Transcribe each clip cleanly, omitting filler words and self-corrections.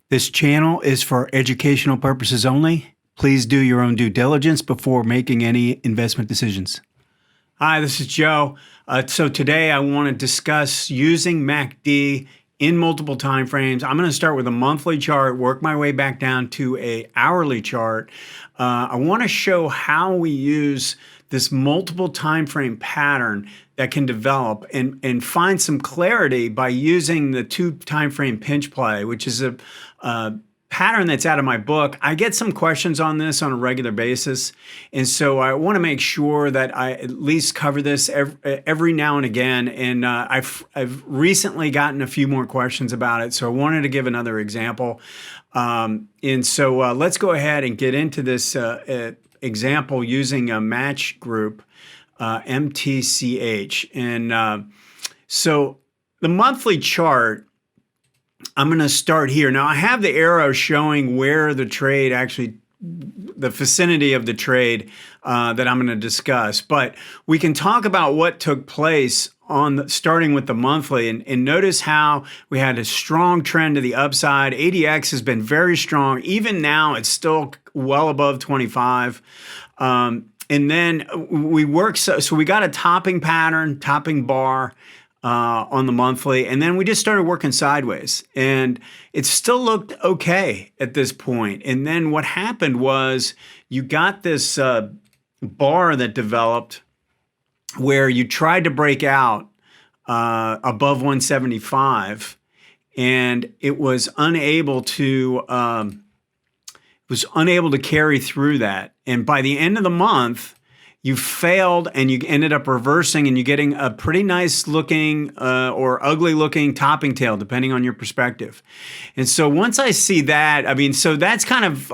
This channel is for educational purposes only. Please do your own due diligence before making any investment decisions. Hi, this is Joe. So today I want to discuss using MACD in multiple time frames. I'm going to start with a monthly chart, work my way back down to an hourly chart. I want to show how we use this multiple time frame pattern that can develop and find some clarity by using the two time frame pinch play, which is a pattern that's out of my book. I get some questions on this on a regular basis, and so I want to make sure that I at least cover this every now and again. And I've recently gotten a few more questions about it, so I wanted to give another example. And so let's go ahead and get into this example using a match group, MTCH. And so the monthly chart, I'm going to start here. Now I have the arrow showing where the trade actually, the vicinity of the trade that I'm going to discuss, but we can talk about what took place on starting with the monthly, and notice how we had a strong trend to the upside. ADX has been very strong. Even now, it's still well above 25. And then we work, so we got a topping pattern, topping bar on the monthly, and then we just started working sideways, and it still looked okay at this point. And then what happened was you got this bar that developed where you tried to break out above 175, and it was unable to carry through that. And by the end of the month, you failed, and you ended up reversing, and you're getting a pretty nice looking or ugly looking topping tail, depending on your perspective. And so once I see that, I mean, so that's kind of,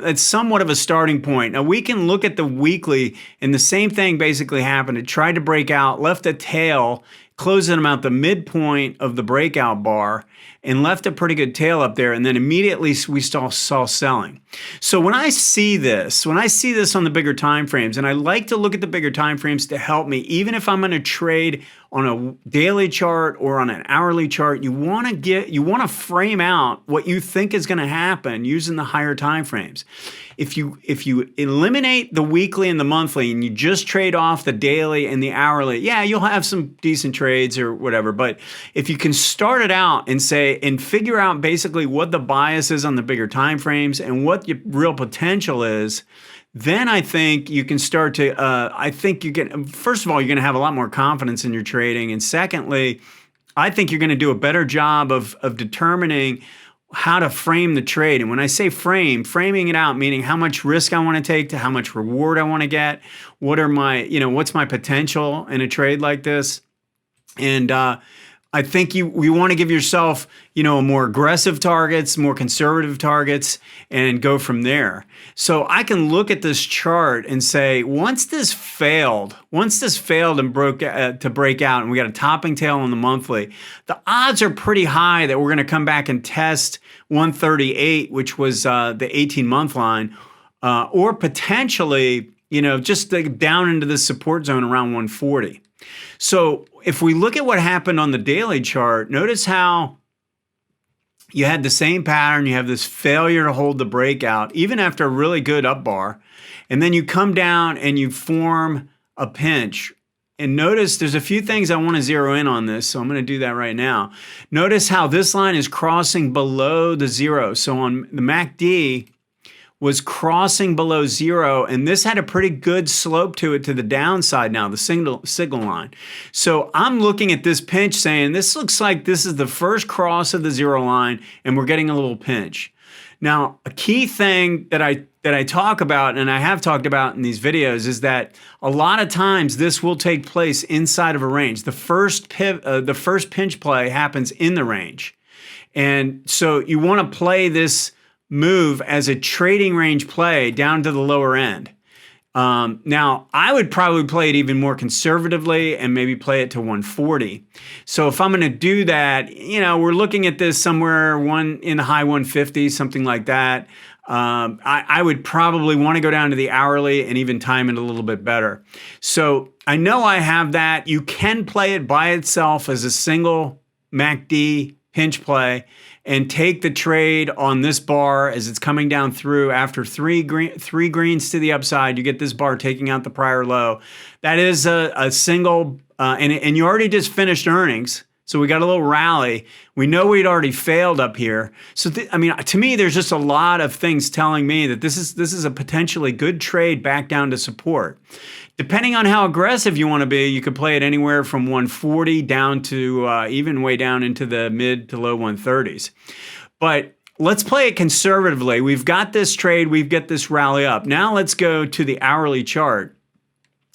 it's somewhat of a starting point. Now we can look at the weekly, and the same thing basically happened. It tried to break out, left a tail, closing them out the midpoint of the breakout bar, and left a pretty good tail up there, and then immediately we saw selling. So when I see this on the bigger time frames, and I like to look at the bigger time frames to help me, even if I'm going to trade on a daily chart or on an hourly chart, you want to frame out what you think is going to happen using the higher time frames. If you eliminate the weekly and the monthly and you just trade off the daily and the hourly, yeah, you'll have some decent trades or whatever. But if you can start it out and say, and figure out basically what the bias is on the bigger time frames and what your real potential is, then I think you can start to, first of all, you're going to have a lot more confidence in your trading. And secondly, I think you're going to do a better job of determining how to frame the trade. And when I say framing it out, meaning how much risk I want to take to how much reward I want to get, what are my, what's my potential in a trade like this? And I think we want to give yourself, more aggressive targets, more conservative targets, and go from there. So I can look at this chart and say, once this failed and broke to break out, and we got a topping tail on the monthly, the odds are pretty high that we're going to come back and test 138, which was the 18-month line, or potentially, just down into the support zone around 140. So if we look at what happened on the daily chart, notice how you had the same pattern. You have this failure to hold the breakout, even after a really good up bar. And then you come down and you form a pinch. And notice there's a few things I want to zero in on this, so I'm going to do that right now. Notice how this line is crossing below the zero. So on the MACD, was crossing below zero, and this had a pretty good slope to it to the downside now, the signal line. So I'm looking at this pinch saying, this looks like this is the first cross of the zero line, and we're getting a little pinch. Now, a key thing that I talk about, and I have talked about in these videos, is that a lot of times this will take place inside of a range. The first pinch play happens in the range. And so you want to play this move as a trading range play down to the lower end. Now, I would probably play it even more conservatively and maybe play it to 140. So if I'm going to do that, we're looking at this somewhere in the high 150s, something like that. I would probably want to go down to the hourly and even time it a little bit better. So I know I have that. You can play it by itself as a single MACD pinch play and take the trade on this bar as it's coming down through after three greens to the upside. You get this bar taking out the prior low. That is a single, and you already just finished earnings. So we got a little rally. We know we'd already failed up here. So I mean, to me, there's just a lot of things telling me that this is a potentially good trade back down to support. Depending on how aggressive you want to be, you could play it anywhere from 140 down to even way down into the mid to low 130s. But let's play it conservatively. We've got this trade. We've got this rally up. Now let's go to the hourly chart.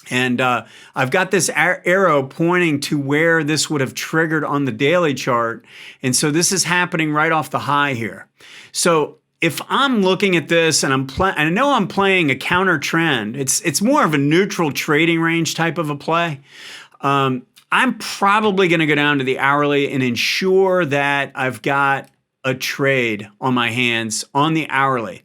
And I've got this arrow pointing to where this would have triggered on the daily chart. And so this is happening right off the high here. So if I'm looking at this and I know I'm playing a counter trend, it's more of a neutral trading range type of a play. I'm probably going to go down to the hourly and ensure that I've got a trade on my hands on the hourly.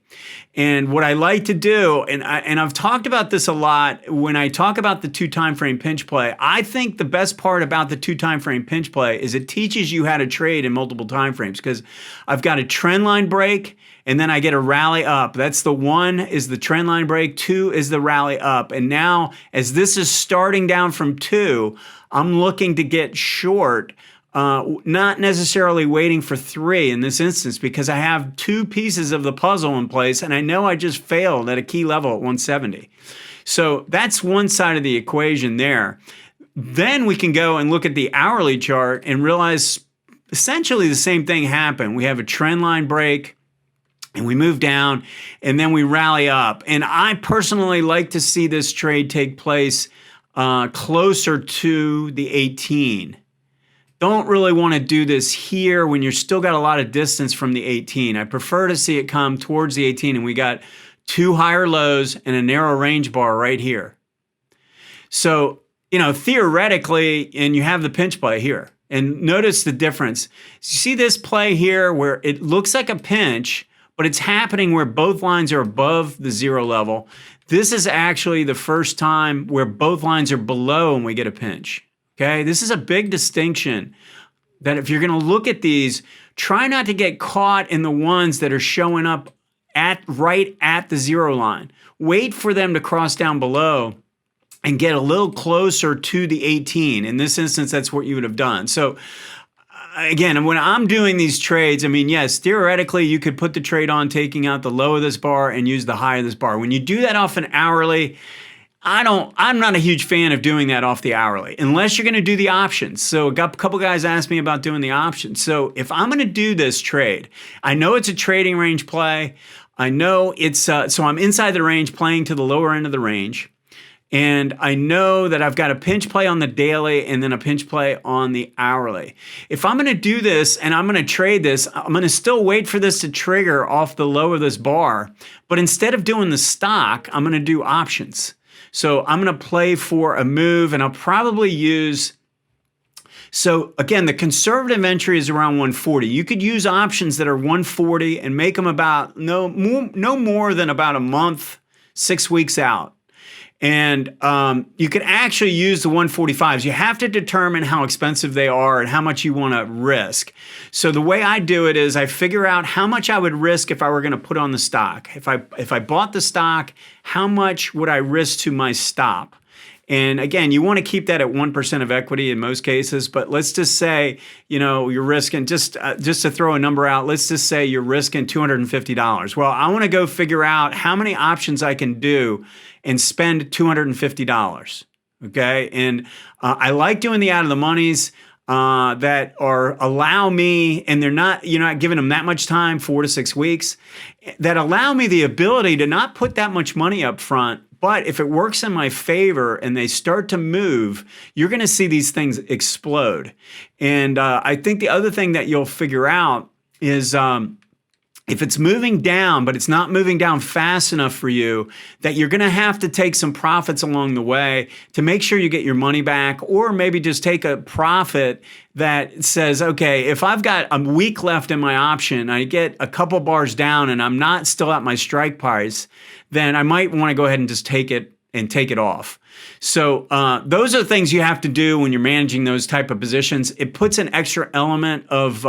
And what I like to do, and I've talked about this a lot when I talk about the 2 time frame pinch play, I think the best part about the 2 time frame pinch play is it teaches you how to trade in multiple time frames, because I've got a trend line break and then I get a rally up. That's the 1 is the trend line break, 2 is the rally up. And now as this is starting down from 2, I'm looking to get short. Not necessarily waiting for 3 in this instance, because I have 2 pieces of the puzzle in place and I know I just failed at a key level at 170. So that's one side of the equation there. Then we can go and look at the hourly chart and realize essentially the same thing happened. We have a trend line break and we move down and then we rally up. And I personally like to see this trade take place closer to the 18. Don't really want to do this here when you're still got a lot of distance from the 18. I prefer to see it come towards the 18, and we got 2 higher lows and a narrow range bar right here. So, theoretically, and you have the pinch play here. And notice the difference. You see this play here where it looks like a pinch, but it's happening where both lines are above the 0 level. This is actually the first time where both lines are below and we get a pinch. Okay, this is a big distinction that if you're going to look at these, try not to get caught in the ones that are showing up right at the 0 line. Wait for them to cross down below and get a little closer to the 18. In this instance, that's what you would have done. So again, when I'm doing these trades, I mean, yes, theoretically, you could put the trade on taking out the low of this bar and use the high of this bar. When you do that off an hourly, I'm not a huge fan of doing that off the hourly, unless you're going to do the options. So a couple guys asked me about doing the options. So if I'm going to do this trade, I know it's a trading range play. I know it's, so I'm inside the range playing to the lower end of the range. And I know that I've got a pinch play on the daily and then a pinch play on the hourly. If I'm going to do this and I'm going to trade this, I'm going to still wait for this to trigger off the low of this bar. But instead of doing the stock, I'm going to do options. So I'm going to play for a move, and I'll probably use, so again, the conservative entry is around 140. You could use options that are 140 and make them about no more than about a month, 6 weeks out. And you could actually use the 145s. You have to determine how expensive they are and how much you want to risk. So the way I do it is I figure out how much I would risk if I were going to put on the stock. If I bought the stock, how much would I risk to my stop? And again, you want to keep that at 1% of equity in most cases. But let's just say, you're risking, just to throw a number out, let's just say you're risking $250. Well, I want to go figure out how many options I can do and spend $250. Okay, and I like doing the out of the monies that allow me, and you're not giving them that much time, 4 to 6 weeks, that allow me the ability to not put that much money up front. But if it works in my favor and they start to move, you're going to see these things explode. And I think the other thing that you'll figure out is if it's moving down, but it's not moving down fast enough for you, that you're going to have to take some profits along the way to make sure you get your money back, or maybe just take a profit that says, okay, if I've got a week left in my option, I get a couple bars down and I'm not still at my strike price, then I might want to go ahead and just take it off. So those are the things you have to do when you're managing those type of positions. It puts an extra element of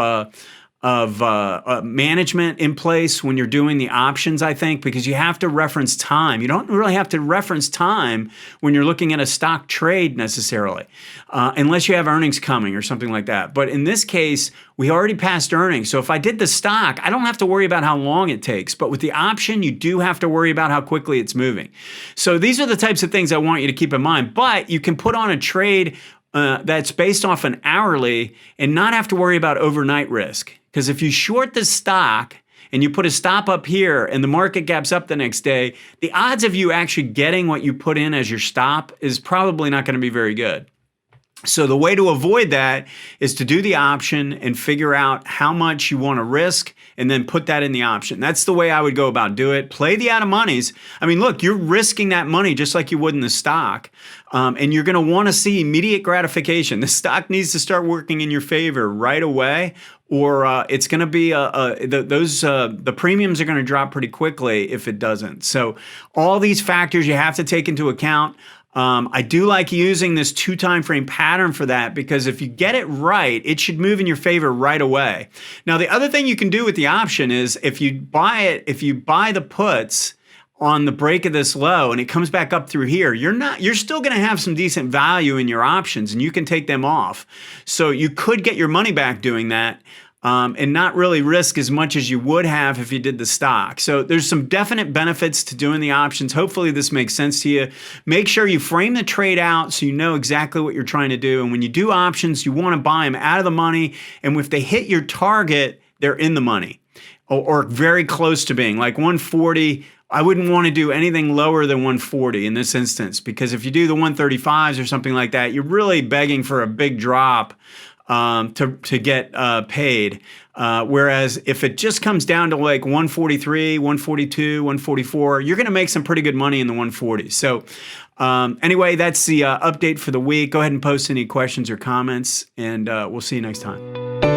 management in place when you're doing the options, I think, because you have to reference time. You don't really have to reference time when you're looking at a stock trade necessarily, unless you have earnings coming or something like that. But in this case, we already passed earnings. So if I did the stock, I don't have to worry about how long it takes. But with the option, you do have to worry about how quickly it's moving. So these are the types of things I want you to keep in mind. But you can put on a trade that's based off an hourly and not have to worry about overnight risk. Because if you short the stock and you put a stop up here and the market gaps up the next day, the odds of you actually getting what you put in as your stop is probably not going to be very good. So the way to avoid that is to do the option and figure out how much you want to risk and then put that in the option. That's the way I would go about do it. Play the out of monies. I mean, look, you're risking that money just like you would in the stock. And you're going to want to see immediate gratification. The stock needs to start working in your favor right away, or it's going to be the premiums are going to drop pretty quickly if it doesn't. So all these factors you have to take into account. I do like using this 2 time frame pattern for that, because if you get it right, it should move in your favor right away. Now, the other thing you can do with the option is if you buy the puts on the break of this low and it comes back up through here, you're still going to have some decent value in your options and you can take them off. So you could get your money back doing that. And not really risk as much as you would have if you did the stock. So there's some definite benefits to doing the options. Hopefully this makes sense to you. Make sure you frame the trade out so you know exactly what you're trying to do. And when you do options, you want to buy them out of the money. And if they hit your target, they're in the money or very close to being. Like 140, I wouldn't want to do anything lower than 140 in this instance, because if you do the 135s or something like that, you're really begging for a big drop to get paid. Whereas if it just comes down to like 143, 142, 144, you're going to make some pretty good money in the 140s. So anyway, that's the update for the week. Go ahead and post any questions or comments, and we'll see you next time.